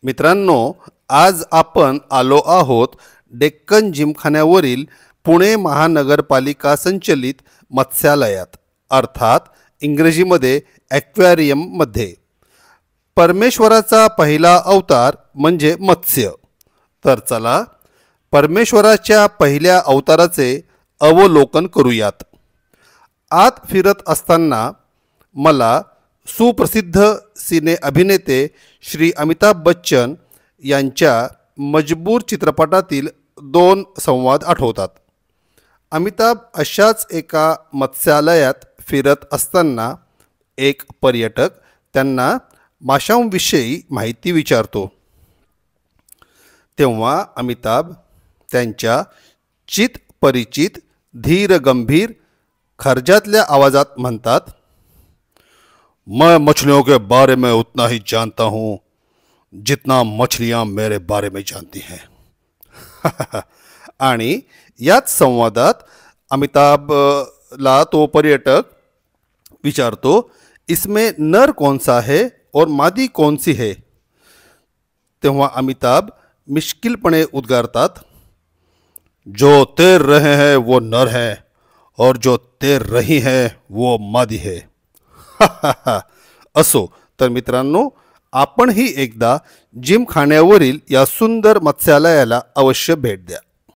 मित्रांनो, आज आपण आलो आहोत डेक्कन जिमखान्यावरील पुणे महानगरपालिका संचलित मत्स्यालयात, अर्थात इंग्रजीमध्ये ॲक्वेरियममध्ये. परमेश्वराचा पहिला अवतार म्हणजे मत्स्य. तर चला परमेश्वराच्या पहिल्या अवताराचे अवलोकन करूयात. आत फिरत असताना मला सुप्रसिद्ध सिने अभिनेते श्री अमिताभ बच्चन यांच्या मजबूर चित्रपटातील 2 संवाद आठवतात. अमिताभ अशाच एका मत्स्यालयात फिरत असताना एक पर्यटक त्यांना माशांविषयी माहिती विचारतो. तेव्हा अमिताभ त्यांच्या चित परिचित धीर गंभीर खर्जातल्या आवाजात म्हणतात, मैं मछलियों के बारे में उतना ही जानता हूँ जितना मछलियाँ मेरे बारे में जानती हैं. आणि याच संवादात अमिताभला तो पर्यटक विचारतो, इसमें नर कौन सा है और मादी कौन सी है. तेव्हा अमिताभ मिश्किलपणे उद्गारतात, जो तैर रहे हैं वो नर हैं और जो तैर रही हैं वो मादी है. असो तर मित्रांनो, आपणही एकदा जिमखान्यावरील या सुंदर मत्स्यालयाला अवश्य भेट द्या.